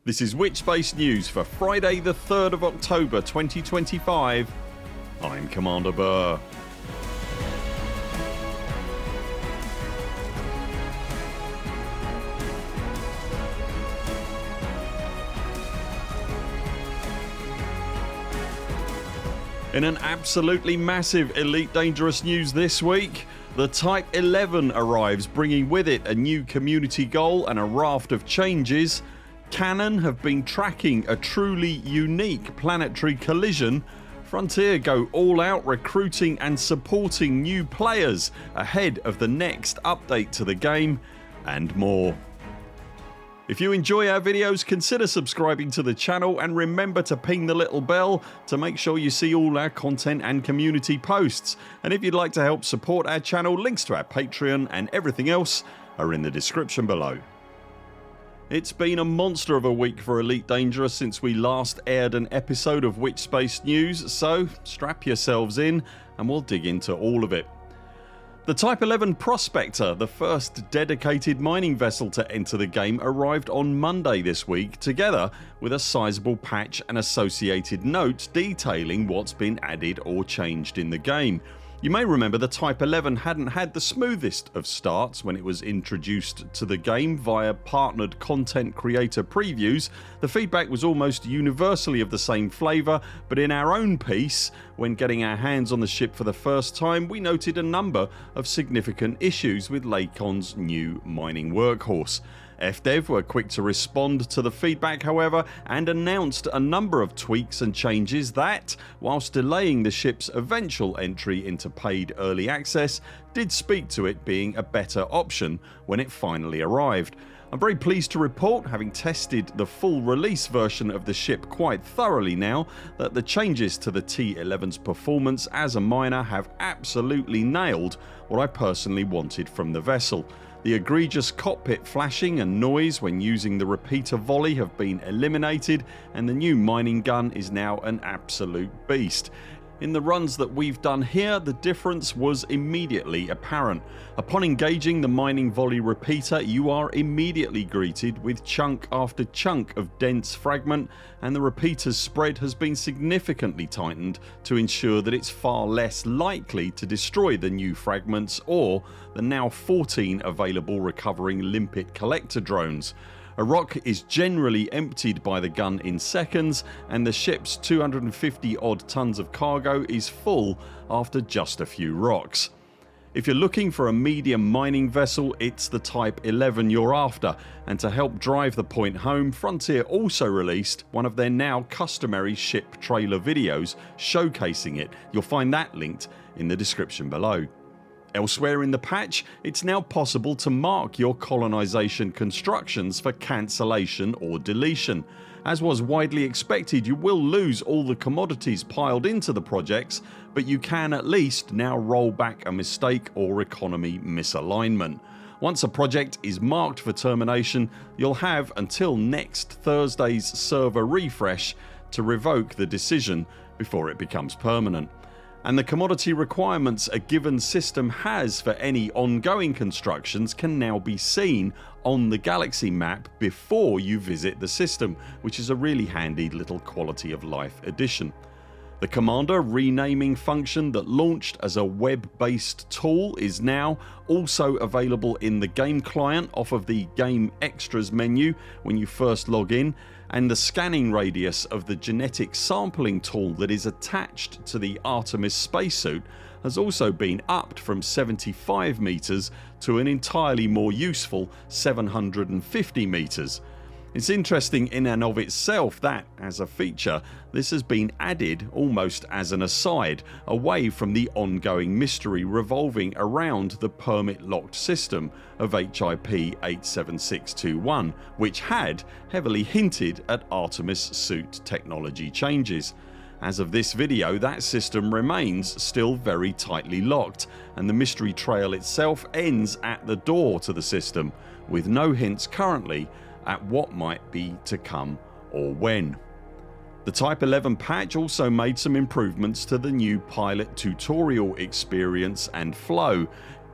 This is Witchspace News for Friday the 3rd of October 2025. I'm Commander Burr. In an absolutely massive Elite Dangerous news this week, the Type 11 arrives, bringing with it a new community goal and a raft of changes. Canonn have been tracking a truly unique planetary collision. Frontier go all out recruiting and supporting new players ahead of the next update to the game, and more. If you enjoy our videos, consider subscribing to the channel and remember to ping the little bell to make sure you see all our content and community posts. And if you'd like to help support our channel, links to our Patreon and everything else are in the description below. It's been a monster of a week for Elite Dangerous since we last aired an episode of Witchspace News, so strap yourselves in and we'll dig into all of it. The Type 11 Prospector, the first dedicated mining vessel to enter the game, arrived on Monday this week, together with a sizable patch and associated notes detailing what's been added or changed in the game. You may remember the Type 11 hadn't had the smoothest of starts when it was introduced to the game via partnered content creator previews. The feedback was almost universally of the same flavour, but in our own piece, when getting our hands on the ship for the first time, we noted a number of significant issues with Lacon's new mining workhorse. FDev were quick to respond to the feedback however, and announced a number of tweaks and changes that, whilst delaying the ship's eventual entry into paid early access, did speak to it being a better option when it finally arrived. I'm very pleased to report, having tested the full release version of the ship quite thoroughly now, that the changes to the T11's performance as a miner have absolutely nailed what I personally wanted from the vessel. The egregious cockpit flashing and noise when using the repeater volley have been eliminated, and the new mining gun is now an absolute beast. In the runs that we've done here, the difference was immediately apparent. Upon engaging the mining volley repeater, you are immediately greeted with chunk after chunk of dense fragment, and the repeater's spread has been significantly tightened to ensure that it's far less likely to destroy the new fragments or the now 14 available recovering limpet collector drones. A rock is generally emptied by the gun in seconds, and the ship's 250 odd tonnes of cargo is full after just a few rocks. If you're looking for a medium mining vessel, it's the Type 11 you're after, and to help drive the point home, Frontier also released one of their now customary ship trailer videos showcasing it. You'll find that linked in the description below. Elsewhere in the patch, it's now possible to mark your colonisation constructions for cancellation or deletion. As was widely expected, you will lose all the commodities piled into the projects, but you can at least now roll back a mistake or economy misalignment. Once a project is marked for termination, you'll have until next Thursday's server refresh to revoke the decision before it becomes permanent. And the commodity requirements a given system has for any ongoing constructions can now be seen on the galaxy map before you visit the system, which is a really handy little quality of life addition. The Commander renaming function that launched as a web-based tool is now also available in the game client off of the Game Extras menu when you first log in, and the scanning radius of the genetic sampling tool that is attached to the Artemis spacesuit has also been upped from 75 meters to an entirely more useful 750 meters. It's interesting in and of itself that, as a feature, this has been added almost as an aside, away from the ongoing mystery revolving around the permit locked system of HIP 87621, which had heavily hinted at Artemis suit technology changes. As of this video, that system remains still very tightly locked, and the mystery trail itself ends at the door to the system, with no hints currently at what might be to come or when. The Type 11 patch also made some improvements to the new pilot tutorial experience and flow.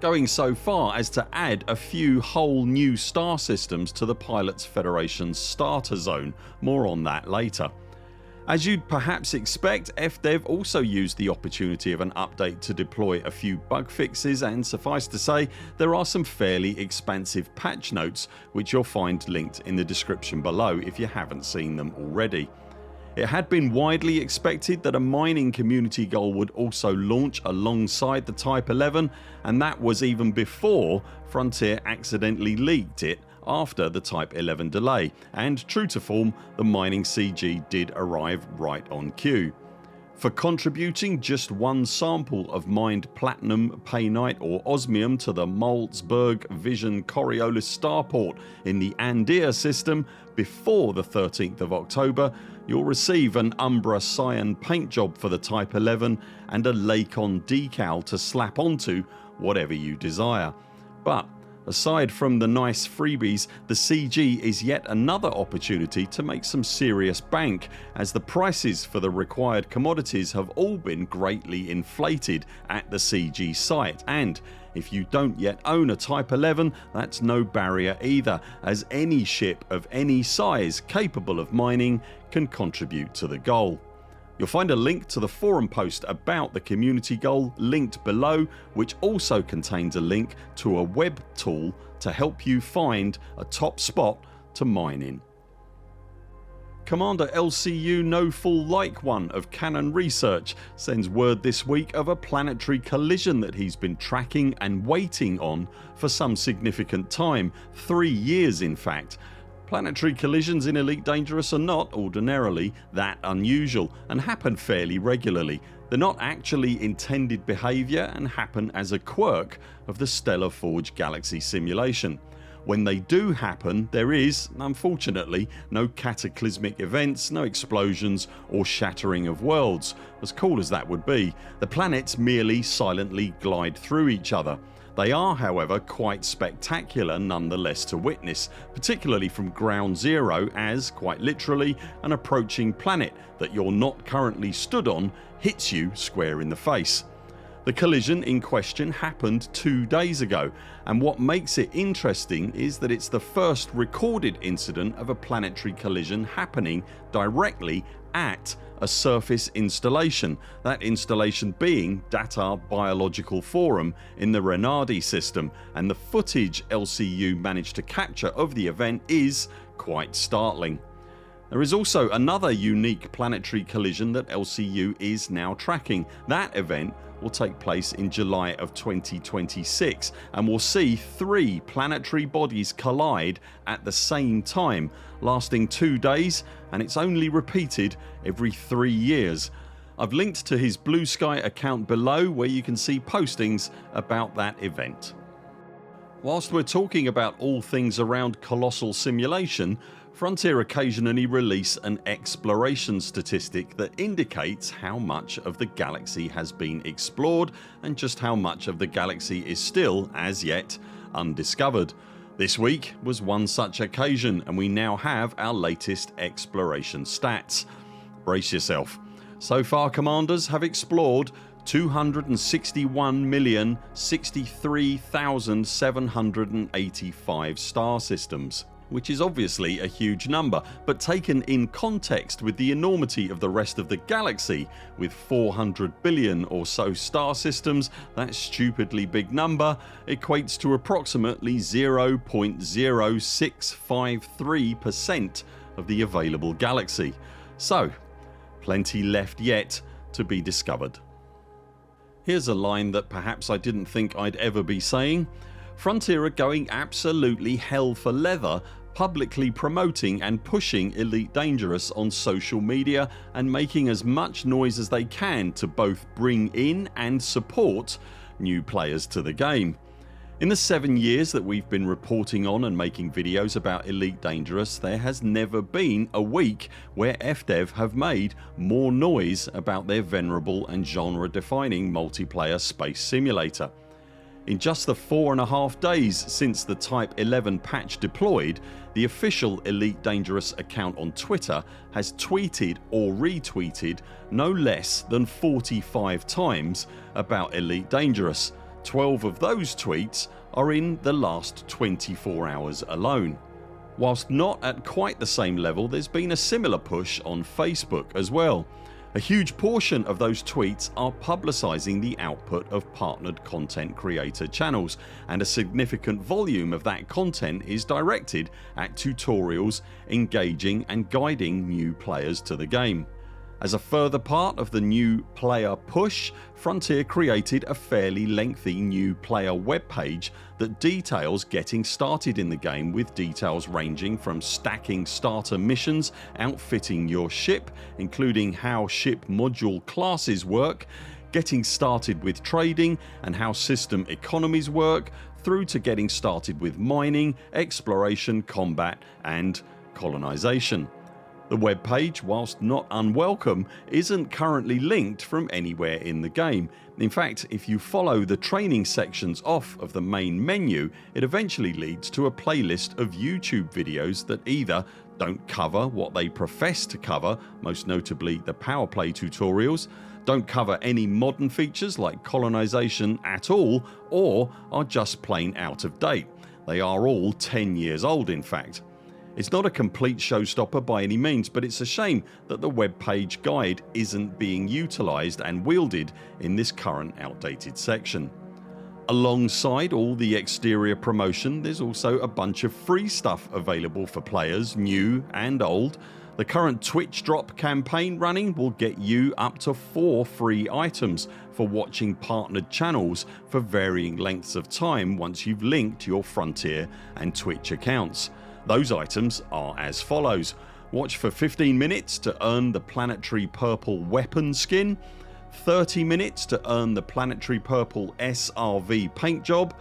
going so far as to add a few whole new star systems to the Pilots Federation's starter zone. More on that later. As you'd perhaps expect, FDev also used the opportunity of an update to deploy a few bug fixes, and suffice to say there are some fairly expansive patch notes which you'll find linked in the description below if you haven't seen them already. It had been widely expected that a mining community goal would also launch alongside the Type 11, and that was even before Frontier accidentally leaked it after the Type 11 delay, and true to form, the mining CG did arrive right on cue. For contributing just one sample of mined platinum, painite or osmium to the Moldsberg Vision Coriolis starport in the Andir system before the 13th of October, you'll receive an Umbra Cyan paint job for the Type 11 and a Lakon decal to slap onto whatever you desire. But aside from the nice freebies, the CG is yet another opportunity to make some serious bank, as the prices for the required commodities have all been greatly inflated at the CG site, and if you don't yet own a Type 11, that's no barrier either, as any ship of any size capable of mining can contribute to the goal. You'll find a link to the forum post about the community goal linked below, which also contains a link to a web tool to help you find a top spot to mine in. Commander LCU No Fool Like One of Canonn Research sends word this week of a planetary collision that he's been tracking and waiting on for some significant time, 3 years in fact. Planetary collisions in Elite Dangerous are not ordinarily that unusual and happen fairly regularly. They're not actually intended behaviour and happen as a quirk of the Stellar Forge galaxy simulation. When they do happen, there is, unfortunately, no cataclysmic events, no explosions or shattering of worlds. As cool as that would be, the planets merely silently glide through each other. They are, however, quite spectacular nonetheless to witness, particularly from ground zero, as, quite literally, an approaching planet that you're not currently stood on hits you square in the face. The collision in question happened 2 days ago, and what makes it interesting is that it's the first recorded incident of a planetary collision happening directly at a surface installation, that installation being Datar Biological Forum in the Renardi system, and the footage LCU managed to capture of the event is quite startling. There is also another unique planetary collision that LCU is now tracking. That event will take place in July of 2026 and will see 3 planetary bodies collide at the same time, lasting 2 days, and it's only repeated every 3 years. I've linked to his Bluesky account below where you can see postings about that event. Whilst we're talking about all things around colossal simulation, Frontier occasionally release an exploration statistic that indicates how much of the galaxy has been explored and just how much of the galaxy is still, as yet, undiscovered. This week was one such occasion, and we now have our latest exploration stats. Brace yourself. So far, commanders have explored 261,063,785 star systems, which is obviously a huge number, but taken in context with the enormity of the rest of the galaxy, with 400 billion or so star systems, that stupidly big number equates to approximately 0.0653% of the available galaxy. So, plenty left yet to be discovered. Here's a line that perhaps I didn't think I'd ever be saying. Frontier are going absolutely hell for leather, publicly promoting and pushing Elite Dangerous on social media and making as much noise as they can to both bring in and support new players to the game. In the 7 years that we've been reporting on and making videos about Elite Dangerous, there has never been a week where FDev have made more noise about their venerable and genre defining multiplayer space simulator. In just the 4.5 days since the Type 11 patch deployed, the official Elite Dangerous account on Twitter has tweeted or retweeted no less than 45 times about Elite Dangerous. 12 of those tweets are in the last 24 hours alone. Whilst not at quite the same level, there's been a similar push on Facebook as well. A huge portion of those tweets are publicising the output of partnered content creator channels, and a significant volume of that content is directed at tutorials, engaging and guiding new players to the game. As a further part of the new player push, Frontier created a fairly lengthy new player webpage that details getting started in the game, with details ranging from stacking starter missions, outfitting your ship, including how ship module classes work, getting started with trading and how system economies work, through to getting started with mining, exploration, combat and colonisation. The web page, whilst not unwelcome, isn't currently linked from anywhere in the game. In fact, if you follow the training sections off of the main menu, it eventually leads to a playlist of YouTube videos that either don't cover what they profess to cover, most notably the power play tutorials, don't cover any modern features like colonisation at all, or are just plain out of date. They are all 10 years old in fact. It's not a complete showstopper by any means, but it's a shame that the web page guide isn't being utilised and wielded in this current outdated section. Alongside all the exterior promotion, there's also a bunch of free stuff available for players, new and old. The current Twitch drop campaign running will get you up to 4 free items for watching partnered channels for varying lengths of time once you've linked your Frontier and Twitch accounts. Those items are as follows: watch for 15 minutes to earn the Planetary Purple weapon skin, 30 minutes to earn the Planetary Purple SRV paint job,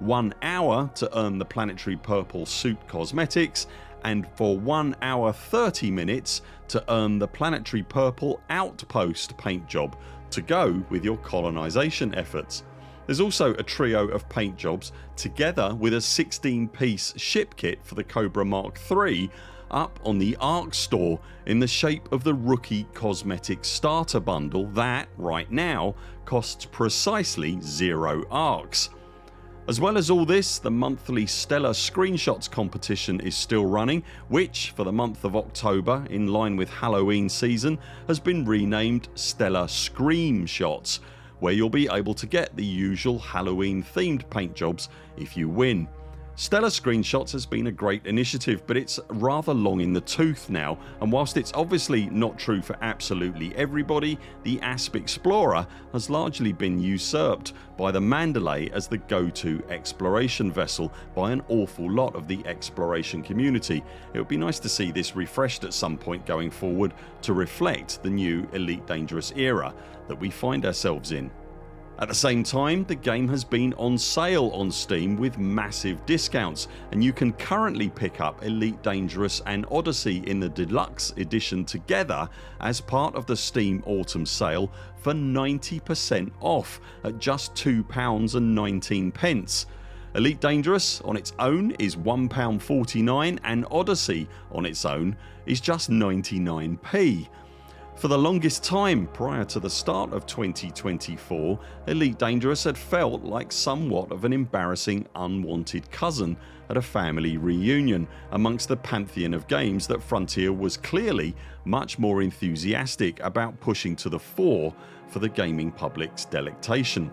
1 hour to earn the Planetary Purple suit cosmetics, and for 1 hour 30 minutes to earn the Planetary Purple outpost paint job to go with your colonisation efforts. There's also a trio of paint jobs together with a 16-piece ship kit for the Cobra Mark III up on the ARC store in the shape of the rookie cosmetic starter bundle that, right now, costs precisely 0 ARCs. As well as all this, the monthly Stellar Screenshots competition is still running, which for the month of October, in line with Halloween season, has been renamed Stellar Scream Shots, where you'll be able to get the usual Halloween themed paint jobs if you win. Stellar Screenshots has been a great initiative, but it's rather long in the tooth now, and whilst it's obviously not true for absolutely everybody, the Asp Explorer has largely been usurped by the Mandalay as the go-to exploration vessel by an awful lot of the exploration community. It would be nice to see this refreshed at some point going forward to reflect the new Elite Dangerous era that we find ourselves in. At the same time, the game has been on sale on Steam with massive discounts, and you can currently pick up Elite Dangerous and Odyssey in the Deluxe Edition together as part of the Steam Autumn sale for 90% off at just £2.19. Elite Dangerous on its own is £1.49 and Odyssey on its own is just 99p. For the longest time prior to the start of 2024, Elite Dangerous had felt like somewhat of an embarrassing unwanted cousin at a family reunion amongst the pantheon of games that Frontier was clearly much more enthusiastic about pushing to the fore for the gaming public's delectation.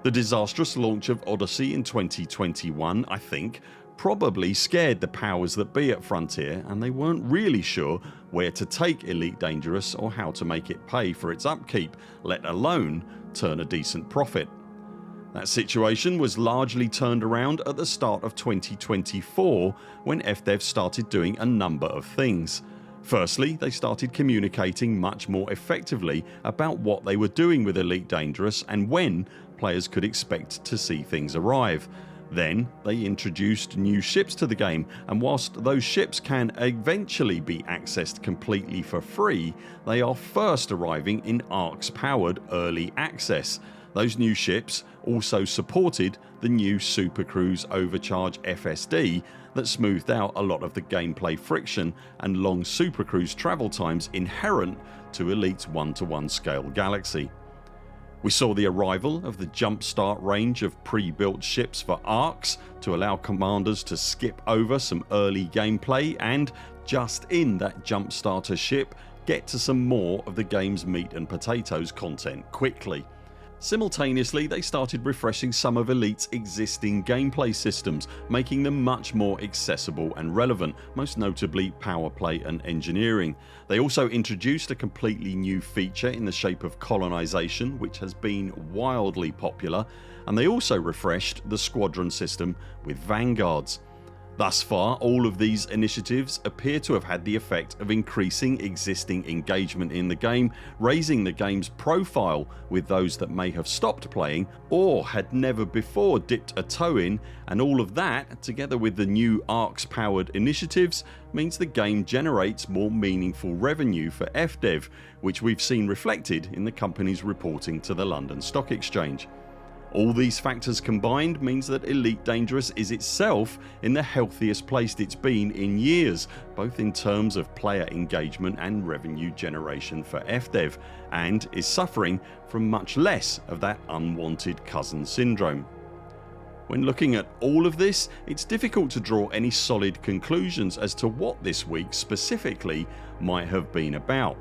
The disastrous launch of Odyssey in 2021, I think, probably scared the powers that be at Frontier, and they weren't really sure where to take Elite Dangerous or how to make it pay for its upkeep, let alone turn a decent profit. That situation was largely turned around at the start of 2024 when FDev started doing a number of things. Firstly, they started communicating much more effectively about what they were doing with Elite Dangerous and when players could expect to see things arrive. Then they introduced new ships to the game, and whilst those ships can eventually be accessed completely for free, they are first arriving in ARC's powered early access. Those new ships also supported the new Supercruise Overcharge FSD that smoothed out a lot of the gameplay friction and long Supercruise travel times inherent to Elite's 1-to-1 scale galaxy. We saw the arrival of the Jumpstart range of pre-built ships for arcs to allow commanders to skip over some early gameplay and, just in that Jumpstarter ship, get to some more of the game's meat and potatoes content quickly. Simultaneously, they started refreshing some of Elite's existing gameplay systems, making them much more accessible and relevant, most notably power play and engineering. They also introduced a completely new feature in the shape of colonisation, which has been wildly popular, and they also refreshed the squadron system with vanguards. Thus far, all of these initiatives appear to have had the effect of increasing existing engagement in the game, raising the game's profile with those that may have stopped playing or had never before dipped a toe in, and all of that, together with the new ARCS powered initiatives, means the game generates more meaningful revenue for FDev, which we've seen reflected in the company's reporting to the London Stock Exchange. All these factors combined means that Elite Dangerous is itself in the healthiest place it's been in years, both in terms of player engagement and revenue generation for FDev, and is suffering from much less of that unwanted cousin syndrome. When looking at all of this, it's difficult to draw any solid conclusions as to what this week specifically might have been about.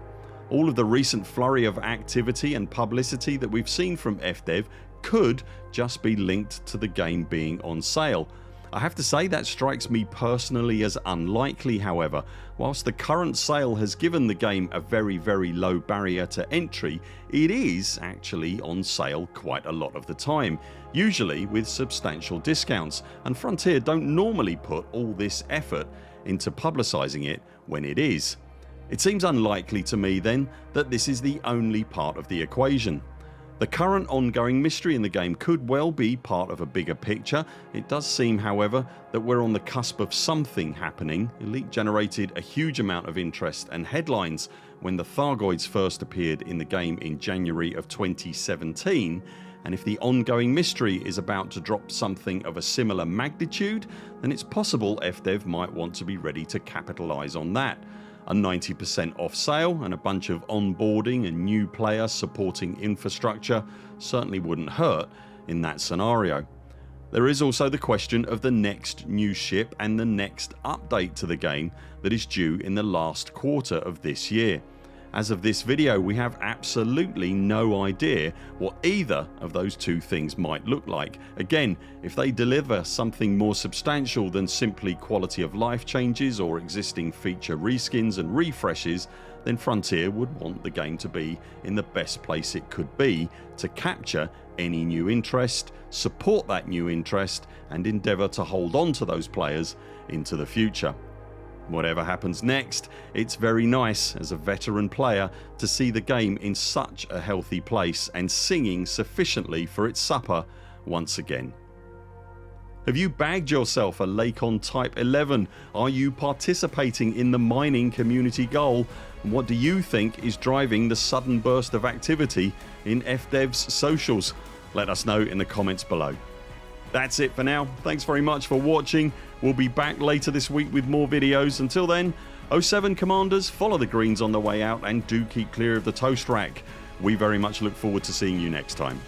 All of the recent flurry of activity and publicity that we've seen from FDev could just be linked to the game being on sale. I have to say that strikes me personally as unlikely, however. Whilst the current sale has given the game a very low barrier to entry, it is actually on sale quite a lot of the time, usually with substantial discounts, and Frontier don't normally put all this effort into publicising it when it is. It seems unlikely to me then that this is the only part of the equation. The current ongoing mystery in the game could well be part of a bigger picture. It does seem, however, that we're on the cusp of something happening. Elite generated a huge amount of interest and headlines when the Thargoids first appeared in the game in January of 2017, and if the ongoing mystery is about to drop something of a similar magnitude, then it's possible FDev might want to be ready to capitalise on that. A 90% off sale and a bunch of onboarding and new player supporting infrastructure certainly wouldn't hurt in that scenario. There is also the question of the next new ship and the next update to the game that is due in the last quarter of this year. As of this video, we have absolutely no idea what either of those two things might look like. Again, if they deliver something more substantial than simply quality of life changes or existing feature reskins and refreshes, then Frontier would want the game to be in the best place it could be to capture any new interest, support that new interest, and endeavour to hold on to those players into the future. Whatever happens next, it's very nice as a veteran player to see the game in such a healthy place and singing sufficiently for its supper once again. Have you bagged yourself a Lakon Type 11? Are you participating in the mining community goal? And what do you think is driving the sudden burst of activity in FDev's socials? Let us know in the comments below. That's it for now. Thanks very much for watching. We'll be back later this week with more videos. Until then, 07 Commanders, follow the greens on the way out and do keep clear of the toast rack. We very much look forward to seeing you next time.